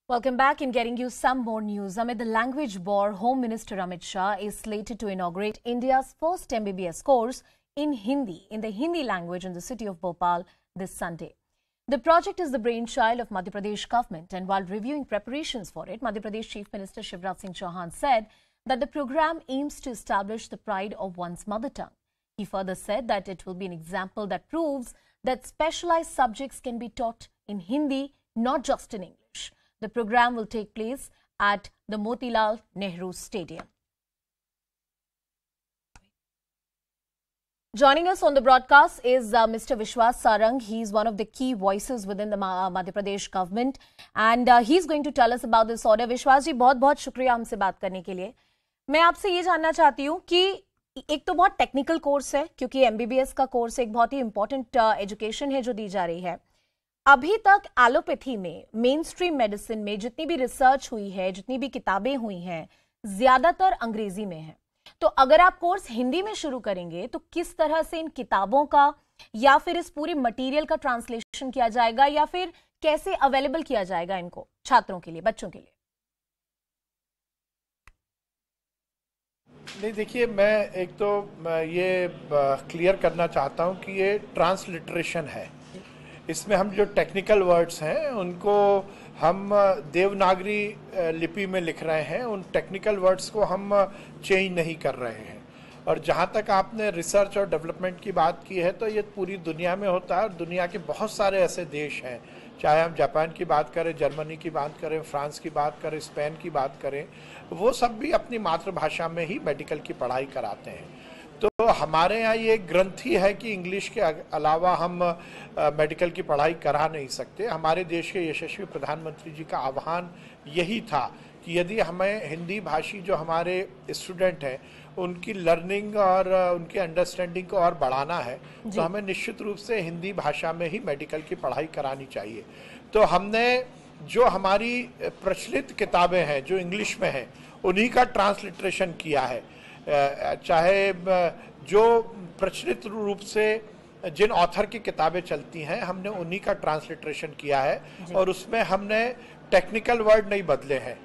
Welcome back. In getting you some more news, amid the language war, Home Minister Amit Shah is slated to inaugurate India's first MBBS course in the Hindi language in the city of Bhopal this Sunday. The project is the brainchild of Madhya Pradesh government, and while reviewing preparations for it, Madhya Pradesh Chief Minister Shivraj Singh Chauhan said that the program aims to establish the pride of one's mother tongue. He further said that it will be an example that proves that specialized subjects can be taught in Hindi, not just in English. The program will take place at the Motilal Nehru Stadium. Joining us on the broadcast is Mr. Vishwas Sarang. He's one of the key voices within the Madhya Pradesh government, and he's going to tell us about this order. Vishwas जी, बहुत-बहुत शुक्रिया हमसे बात करने के लिए. मैं आपसे ये जानना चाहती हूँ कि एक तो बहुत टेक्निकल कोर्स है, क्योंकि एमबीबीएस का कोर्स एक बहुत ही इंपॉर्टेंट एजुकेशन है जो दी जा रही है. अभी तक एलोपैथी में, मेन स्ट्रीम मेडिसिन में जितनी भी रिसर्च हुई है, जितनी भी किताबें हुई हैं, ज्यादातर अंग्रेजी में है. तो अगर आप कोर्स हिंदी में शुरू करेंगे तो किस तरह से इन किताबों का या फिर इस पूरे मटेरियल का ट्रांसलेशन किया जाएगा, या फिर कैसे अवेलेबल किया जाएगा इनको छात्रों के लिए, बच्चों के लिए? नहीं, देखिए, मैं एक तो ये क्लियर करना चाहता हूँ कि ये ट्रांसलिटरेशन है. इसमें हम जो टेक्निकल वर्ड्स हैं उनको हम देवनागरी लिपि में लिख रहे हैं. उन टेक्निकल वर्ड्स को हम चेंज नहीं कर रहे हैं. और जहाँ तक आपने रिसर्च और डेवलपमेंट की बात की है, तो ये पूरी दुनिया में होता है. और दुनिया के बहुत सारे ऐसे देश हैं, चाहे हम जापान की बात करें, जर्मनी की बात करें, फ्रांस की बात करें, स्पेन की बात करें, वो सब भी अपनी मातृभाषा में ही मेडिकल की पढ़ाई कराते हैं. तो हमारे यहाँ ये ग्रंथि है कि इंग्लिश के अलावा हम मेडिकल की पढ़ाई करा नहीं सकते. हमारे देश के यशस्वी प्रधानमंत्री जी का आह्वान यही था कि यदि हमें हिंदी भाषी जो हमारे स्टूडेंट हैं उनकी लर्निंग और उनकी अंडरस्टैंडिंग को और बढ़ाना है, तो हमें निश्चित रूप से हिंदी भाषा में ही मेडिकल की पढ़ाई करानी चाहिए. तो हमने जो हमारी प्रचलित किताबें हैं जो इंग्लिश में हैं उन्हीं का ट्रांसलिटरेशन किया है. चाहे जो प्रचलित रूप से जिन ऑथर की किताबें चलती हैं हमने उन्हीं का ट्रांसलिटरेशन किया है. और उसमें हमने टेक्निकल वर्ड नहीं बदले हैं.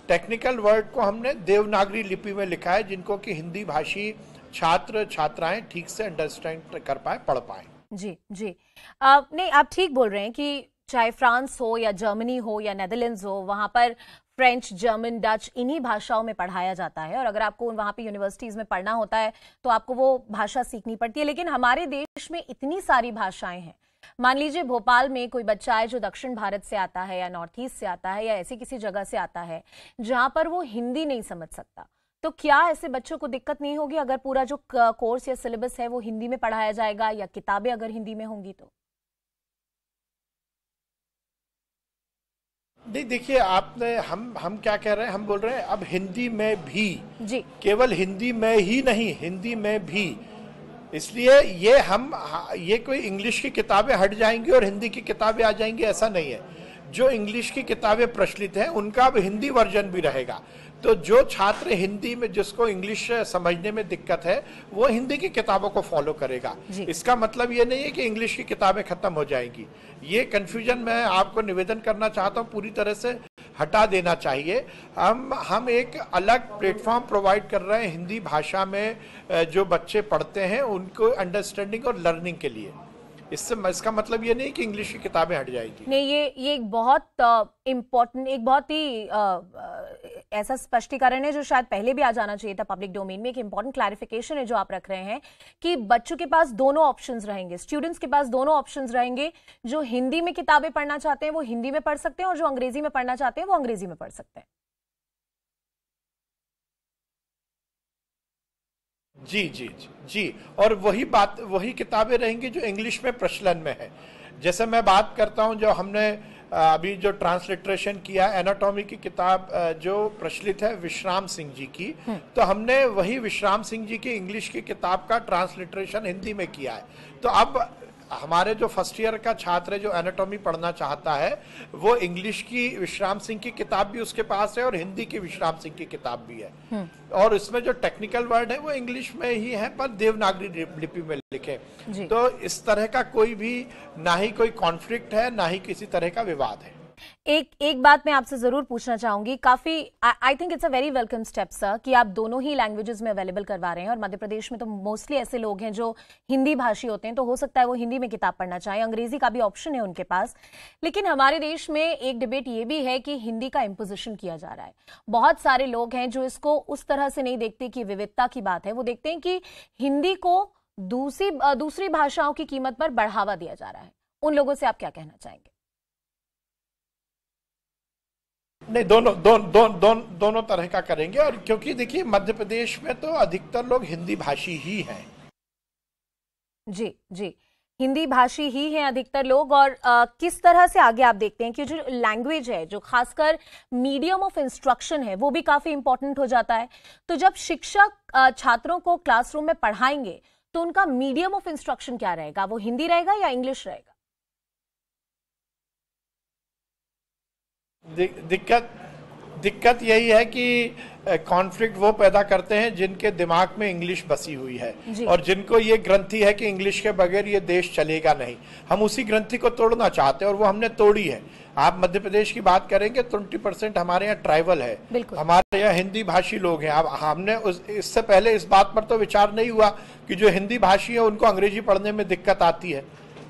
टेक्निकल वर्ड को हमने देवनागरी लिपि में लिखा है, जिनको कि हिंदी भाषी छात्र छात्राएं ठीक से अंडरस्टैंड कर पाए, पढ़ पाए. जी जी, नहीं, आप ठीक बोल रहे हैं कि चाहे फ्रांस हो या जर्मनी हो या नेदरलैंड्स हो, वहां पर फ्रेंच, जर्मन, डच इन्हीं भाषाओं में पढ़ाया जाता है. और अगर आपको वहां पे यूनिवर्सिटीज में पढ़ना होता है तो आपको वो भाषा सीखनी पड़ती है. लेकिन हमारे देश में इतनी सारी भाषाएं हैं. मान लीजिए भोपाल में कोई बच्चा है जो दक्षिण भारत से आता है या नॉर्थ ईस्ट से आता है या ऐसी किसी जगह से आता है जहां पर वो हिंदी नहीं समझ सकता, तो क्या ऐसे बच्चों को दिक्कत नहीं होगी अगर पूरा जो कोर्स या सिलेबस है वो हिंदी में पढ़ाया जाएगा, या किताबें अगर हिंदी में होंगी तो? नहीं, देखिए, आपने हम क्या कह रहे हैं, हम बोल रहे हैं अब हिंदी में भी जी, केवल हिंदी में ही नहीं, हिंदी में भी. इसलिए ये कोई इंग्लिश की किताबें हट जाएंगी और हिंदी की किताबें आ जाएंगी, ऐसा नहीं है. जो इंग्लिश की किताबें प्रचलित हैं उनका अब हिंदी वर्जन भी रहेगा. तो जो छात्र हिंदी में, जिसको इंग्लिश समझने में दिक्कत है, वो हिंदी की किताबों को फॉलो करेगा. इसका मतलब ये नहीं है कि इंग्लिश की किताबें खत्म हो जाएंगी. ये कंफ्यूजन मैं आपको निवेदन करना चाहता हूँ, पूरी तरह से हटा देना चाहिए. हम एक अलग प्लेटफॉर्म प्रोवाइड कर रहे हैं हिंदी भाषा में जो बच्चे पढ़ते हैं उनको अंडरस्टैंडिंग और लर्निंग के लिए. इसका मतलब ये नहीं कि इंग्लिश की किताबें हट जाएगी. नहीं, ये एक बहुत इम्पोर्टेंट, एक बहुत ही ऐसा स्पष्टीकरण है जो शायद पहले भी आ जाना चाहिए था पब्लिक डोमेन में. एक इम्पोर्टेंट क्लैरिफिकेशन है जो आप रख रहे हैं कि बच्चों के पास दोनों ऑप्शंस रहेंगे, स्टूडेंट्स के पास दोनों ऑप्शंस रहेंगे. जो हिंदी में किताबें पढ़ना चाहते हैं वो हिंदी में पढ़ सकते हैं, और जो अंग्रेजी में पढ़ना चाहते हैं वो अंग्रेजी में पढ़ सकते हैं. जी जी जी जी. और वही किताबें रहेंगी जो इंग्लिश में प्रचलन में है. जैसे मैं बात करता हूं, जो हमने अभी जो ट्रांसलिटरेशन किया, एनाटॉमी की किताब जो प्रचलित है विश्राम सिंह जी की, तो हमने वही विश्राम सिंह जी की इंग्लिश की किताब का ट्रांसलिटरेशन हिंदी में किया है. तो अब हमारे जो फर्स्ट ईयर का छात्र है जो एनाटॉमी पढ़ना चाहता है, वो इंग्लिश की विश्राम सिंह की किताब भी उसके पास है और हिंदी की विश्राम सिंह की किताब भी है. और इसमें जो टेक्निकल वर्ड है वो इंग्लिश में ही है, पर देवनागरी लिपि में लिखे. तो इस तरह का कोई भी, ना ही कोई कॉन्फ्लिक्ट है, ना ही किसी तरह का विवाद है. एक बात मैं आपसे जरूर पूछना चाहूंगी, काफी I think it's a very welcome step sir कि आप दोनों ही लैंग्वेजेस में अवेलेबल करवा रहे हैं। और मध्य प्रदेश में तो मोस्टली ऐसे लोग हैं जो हिंदी भाषी होते हैं, तो हो सकता है वो हिंदी में किताब पढ़ना चाहें, अंग्रेजी का भी ऑप्शन है उनके पास। लेकिन हमारे देश में एक डिबेट ये भी है कि हिंदी का इम्पोजिशन किया जा रहा है। बहुत सारे लोग हैं जो इसको उस तरह से नहीं देखते कि विविधता की बात है, वो देखते हैं कि हिंदी को दूसरी भाषाओं की कीमत पर बढ़ावा दिया जा रहा है। उन लोगों से आप क्या कहना चाहेंगे? नहीं, दोनों तरह का करेंगे। और क्योंकि देखिए मध्य प्रदेश में तो अधिकतर लोग हिंदी भाषी ही हैं। जी जी, हिंदी भाषी ही हैं अधिकतर लोग। और किस तरह से आगे आप देखते हैं कि जो लैंग्वेज है, जो खासकर मीडियम ऑफ इंस्ट्रक्शन है, वो भी काफी इंपॉर्टेंट हो जाता है। तो जब शिक्षक छात्रों को क्लासरूम में पढ़ाएंगे तो उनका मीडियम ऑफ इंस्ट्रक्शन क्या रहेगा? वो हिंदी रहेगा या इंग्लिश रहेगा? दिक्कत यही है कि कॉन्फ्लिक्ट वो पैदा करते हैं जिनके दिमाग में इंग्लिश बसी हुई है और जिनको ये ग्रंथि है कि इंग्लिश के बगैर ये देश चलेगा नहीं। हम उसी ग्रंथि को तोड़ना चाहते हैं और वो हमने तोड़ी है। आप मध्य प्रदेश की बात करेंगे, 20% हमारे यहाँ ट्राइबल है, हमारे यहाँ हिंदी भाषी लोग हैं। अब हमने इससे पहले इस बात पर तो विचार नहीं हुआ कि जो हिंदी भाषी है उनको अंग्रेजी पढ़ने में दिक्कत आती है।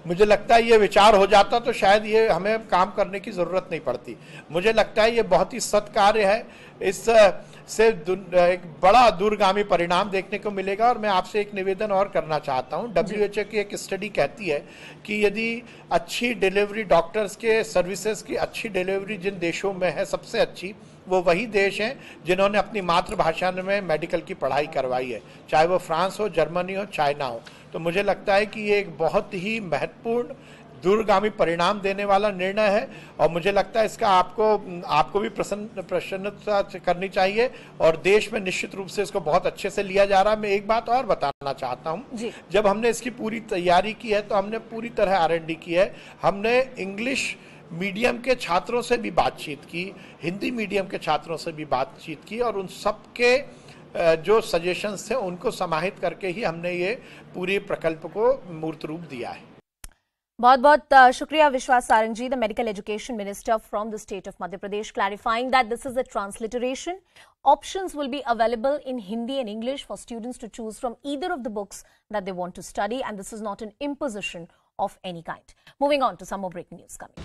मुझे लगता है ये विचार हो जाता तो शायद ये हमें काम करने की जरूरत नहीं पड़ती। मुझे लगता है ये बहुत ही सत्कार्य है, इससे एक बड़ा दूरगामी परिणाम देखने को मिलेगा। और मैं आपसे एक निवेदन और करना चाहता हूँ। WHO की एक स्टडी कहती है कि यदि अच्छी डिलीवरी, डॉक्टर्स के सर्विसेज की अच्छी डिलीवरी जिन देशों में है सबसे अच्छी, वो वही देश हैं जिन्होंने अपनी मातृभाषा में मेडिकल की पढ़ाई करवाई है, चाहे वो फ्रांस हो, जर्मनी हो, चाइना हो। तो मुझे लगता है कि ये एक बहुत ही महत्वपूर्ण दूरगामी परिणाम देने वाला निर्णय है और मुझे लगता है इसका आपको भी प्रसन्नता करनी चाहिए और देश में निश्चित रूप से इसको बहुत अच्छे से लिया जा रहा है। मैं एक बात और बताना चाहता हूँ, जब हमने इसकी पूरी तैयारी की है तो हमने पूरी तरह R&D की है। हमने इंग्लिश मीडियम के छात्रों से भी बातचीत की, हिंदी मीडियम के छात्रों से भी बातचीत की और उन सबके जो सजेशंस थे उनको समाहित करके ही हमने ये पूरे प्रकल्प को मूर्त रूप दिया है। बहुत बहुत शुक्रिया Vishwas Sarang ji, the medical education minister from the state of Madhya Pradesh, clarifying that this is a transliteration. Options will be available in Hindi and English for students to choose from either of the books that they want to study, and this is not an imposition of any kind. Moving on to some more breaking news coming.